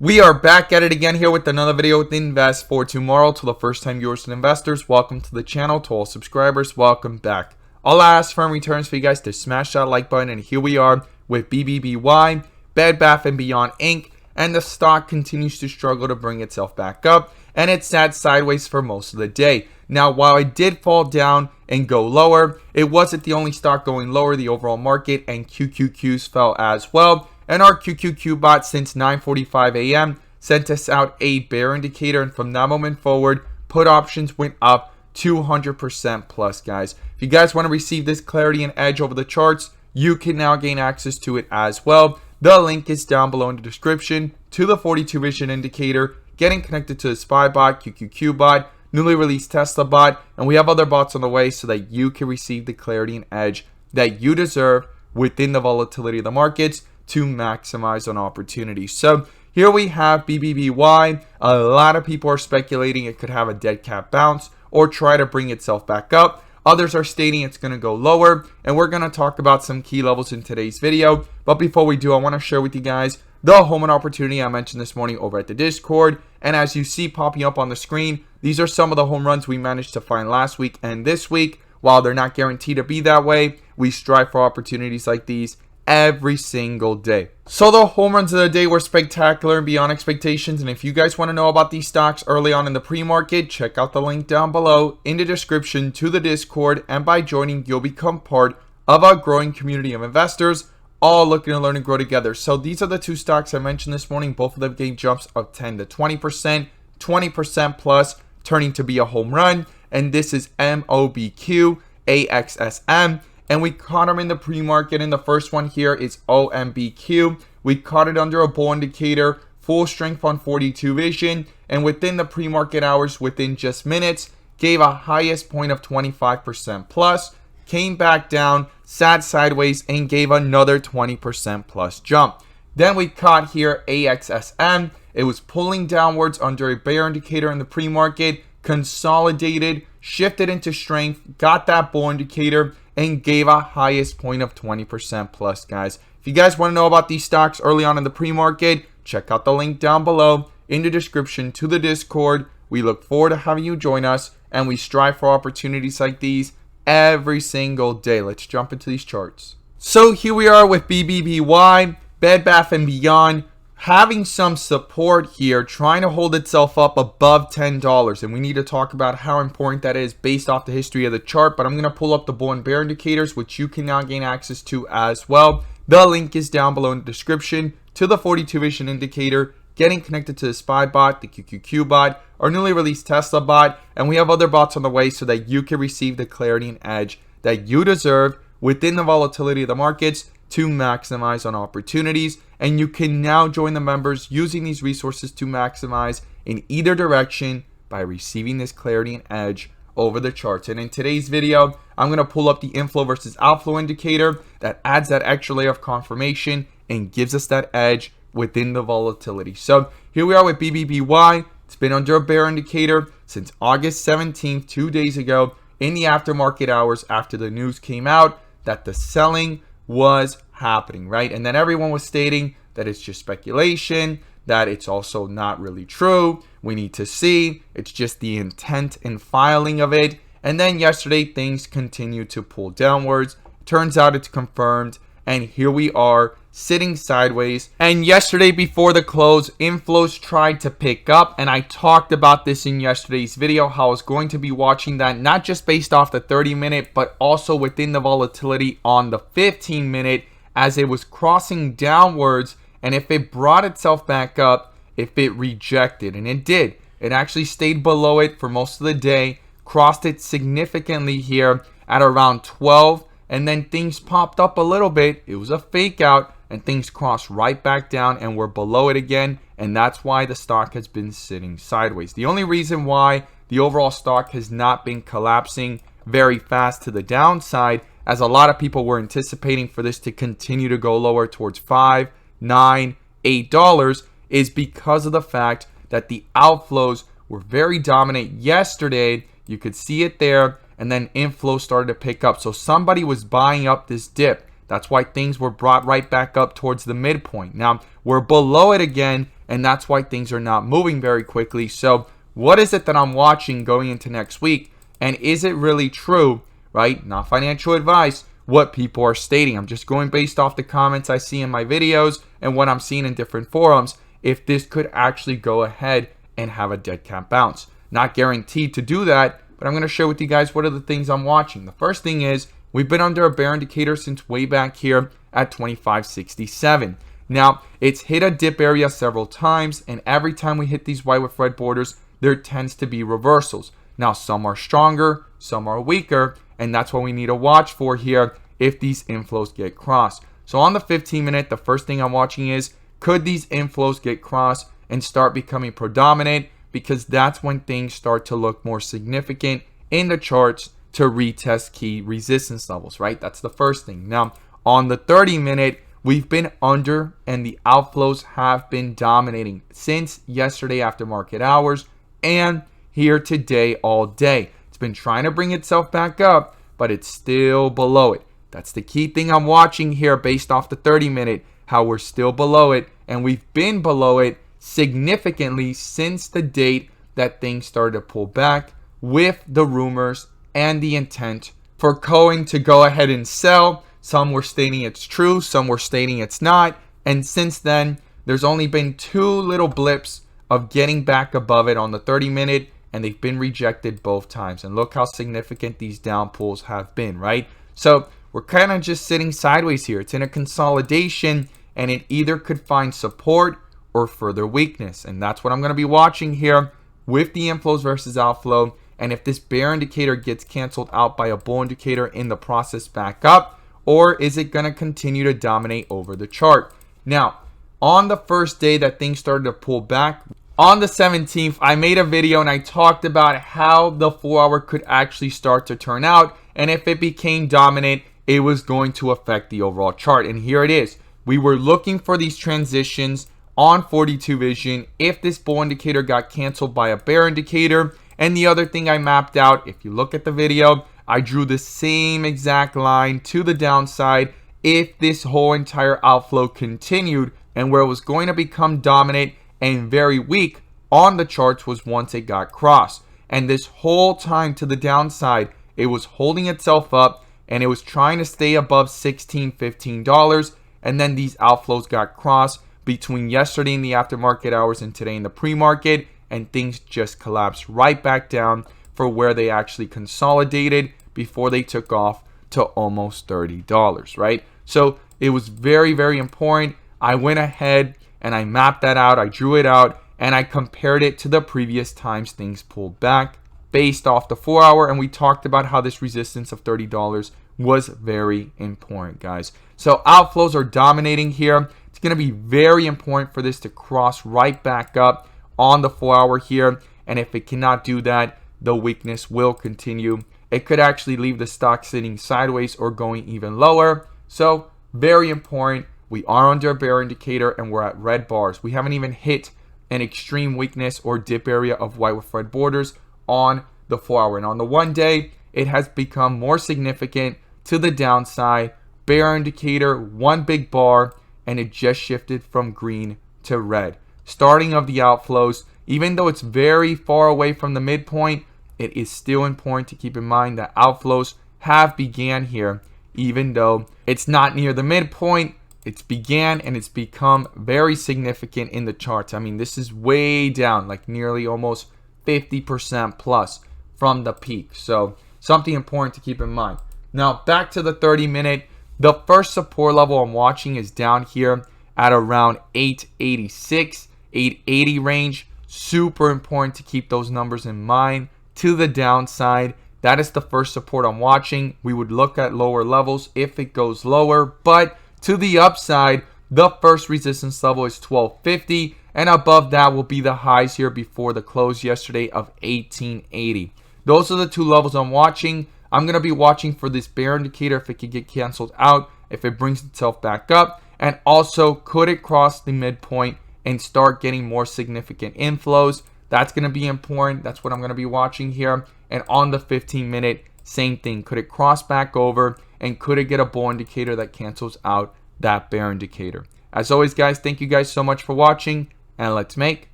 We are back at it again here with another video with Invest for Tomorrow. To the first time viewers and investors, welcome to the channel. To all subscribers, welcome back. All I ask for in return is for you guys to smash that like button, and here we are with Bbby, Bed Bath & Beyond Inc. And the stock continues to struggle to bring itself back up, and it sat sideways for most of the day. Now, while it did fall down and go lower, it wasn't the only stock going lower. The overall market and QQQs fell as well. And our QQQ bot since 9:45 a.m. sent us out a bear indicator, and from that moment forward, put options went up 200% plus, guys. If you guys want to receive this clarity and edge over the charts, you can now gain access to it as well. The link is down below in the description to the 42 vision indicator, getting connected to the SPY bot, QQQ bot, newly released Tesla bot, and we have other bots on the way so that you can receive the clarity and edge that you deserve within the volatility of the markets to maximize on opportunities. So here we have Bbby. A lot of people are speculating it could have a dead cat bounce or try to bring itself back up. Others are stating it's going to go lower, and we're going to talk about some key levels in today's video. But before we do, I want to share with you guys the home run opportunity I mentioned this morning over at the Discord. And as you see popping up on the screen, these are some of the home runs we managed to find last week and this week. While they're not guaranteed to be that way, we strive for opportunities like these every single day. So the home runs of the day were spectacular and beyond expectations. And if you guys want to know about these stocks early on in the pre-market, check out the link down below in the description to the Discord. And by joining, you'll become part of a growing community of investors, all looking to learn and grow together. So these are the two stocks I mentioned this morning. Both of them gave jumps of 10 to 20%, 20% plus, turning to be a home run. And this is MOBQ, AXSM. And we caught them in the pre-market. And the first one here is OMBQ. We caught it under a bull indicator, full strength on 42 vision. And within the pre-market hours, within just minutes, gave a highest point of 25% plus, came back down, sat sideways, and gave another 20% plus jump. Then we caught here AXSM. It was pulling downwards under a bear indicator in the pre-market, consolidated, shifted into strength, got that bull indicator, and gave a highest point of 20% plus, guys. If you guys want to know about these stocks early on in the pre-market, check out the link down below in the description to the Discord. We look forward to having you join us, and we strive for opportunities like these every single day. Let's jump into these charts. So here we are with Bbby, Bed Bath & Beyond, having some support here, trying to hold itself up above $10. And we need to talk about how important that is based off the history of the chart. But I'm going to pull up the bull and bear indicators, which you can now gain access to as well. The link is down below in the description to the 42 vision indicator, getting connected to the SPY bot, the QQQ bot, our newly released Tesla bot. And we have other bots on the way so that you can receive the clarity and edge that you deserve within the volatility of the markets to maximize on opportunities. And you can now join the members using these resources to maximize in either direction by receiving this clarity and edge over the charts. And in today's video, I'm going to pull up the inflow versus outflow indicator that adds that extra layer of confirmation and gives us that edge within the volatility. So here we are with Bbby. It's been under a bear indicator since August 17th, 2 days ago, in the aftermarket hours after the news came out that the selling was happening, right? And then everyone was stating that it's just speculation, that it's also not really true. We need to see. It's just the intent and filing of it. And then yesterday, things continued to pull downwards. Turns out it's confirmed. And here we are sitting sideways. And yesterday before the close, inflows tried to pick up. And I talked about this in yesterday's video, how I was going to be watching that, not just based off the 30-minute, but also within the volatility on the 15-minute as it was crossing downwards. And if it brought itself back up, if it rejected, and it did, it actually stayed below it for most of the day, crossed it significantly here at around 12. And then things popped up a little bit. It was a fake out, and things crossed right back down and we're below it again. And that's why the stock has been sitting sideways. The only reason why the overall stock has not been collapsing very fast to the downside, as a lot of people were anticipating for this to continue to go lower towards $5, $9, $8, is because of the fact that the outflows were very dominant yesterday. You could see it there. And then inflow started to pick up. So somebody was buying up this dip. That's why things were brought right back up towards the midpoint. Now, we're below it again, and that's why things are not moving very quickly. So what is it that I'm watching going into next week? And is it really true, right? Not financial advice, what people are stating. I'm just going based off the comments I see in my videos and what I'm seeing in different forums, if this could actually go ahead and have a dead cat bounce. Not guaranteed to do that, but I'm going to share with you guys what are the things I'm watching. The first thing is we've been under a bear indicator since way back here at 25.67. Now, it's hit a dip area several times, and every time we hit these white with red borders, there tends to be reversals. Now, some are stronger, some are weaker, and that's what we need to watch for here if these inflows get crossed. So on the 15-minute, the first thing I'm watching is, could these inflows get crossed and start becoming predominant? Because that's when things start to look more significant in the charts to retest key resistance levels, right? That's the first thing. Now, on the 30-minute, we've been under and the outflows have been dominating since yesterday after market hours and here today all day. It's been trying to bring itself back up, but it's still below it. That's the key thing I'm watching here based off the 30-minute, how we're still below it, and we've been below it significantly since the date that things started to pull back with the rumors and the intent for Cohen to go ahead and sell. Some were stating it's true, some were stating it's not, and since then there's only been two little blips of getting back above it on the 30-minute, and they've been rejected both times. And look how significant these down pulls have been, right? So we're kind of just sitting sideways here. It's in a consolidation, and it either could find support or further weakness. And that's what I'm going to be watching here with the inflows versus outflow. And if this bear indicator gets canceled out by a bull indicator in the process back up, or is it going to continue to dominate over the chart? Now, on the first day that things started to pull back, on the 17th, I made a video and I talked about how the 4-hour could actually start to turn out. And if it became dominant, it was going to affect the overall chart. And here it is. We were looking for these transitions on 42 vision if this bull indicator got canceled by a bear indicator. And the other thing I mapped out, if you look at the video, I drew the same exact line to the downside if this whole entire outflow continued, and where it was going to become dominant and very weak on the charts was once it got crossed. And this whole time to the downside, it was holding itself up and it was trying to stay above $16-15, and then these outflows got crossed between yesterday in the aftermarket hours and today in the pre-market, and things just collapsed right back down for where they actually consolidated before they took off to almost $30, right? So it was very, very important. I went ahead and I mapped that out, I drew it out, and I compared it to the previous times things pulled back based off the 4-hour, and we talked about how this resistance of $30 was very important, guys. So outflows are dominating here. It's going to be very important for this to cross right back up on the 4-hour here, and if it cannot do that, the weakness will continue. It could actually leave the stock sitting sideways or going even lower. So very important. We are under a bear indicator and we're at red bars. We haven't even hit an extreme weakness or dip area of white with red borders on the 4-hour. And on the 1 day, it has become more significant to the downside. Bear indicator, one big bar, and it just shifted from green to red. Starting of the outflows, even though it's very far away from the midpoint, it is still important to keep in mind that outflows have began here, even though it's not near the midpoint. It's began and it's become very significant in the charts. I mean, this is way down, like nearly almost 50% plus from the peak. So something important to keep in mind. Now back to the 30-minute. The first support level I'm watching is down here at around 886, 880 range. Super important to keep those numbers in mind. To the downside, that is the first support I'm watching. We would look at lower levels if it goes lower, but to the upside, the first resistance level is 1250, and above that will be the highs here before the close yesterday of 1880. Those are the two levels I'm watching. I'm going to be watching for this bear indicator if it could get canceled out, if it brings itself back up, and also could it cross the midpoint and start getting more significant inflows. That's going to be important. That's what I'm going to be watching here. And on the 15-minute, Same thing. Could it cross back over? And could it get a bull indicator that cancels out that bear indicator? As always, guys, thank you guys so much for watching. And let's make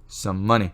some money.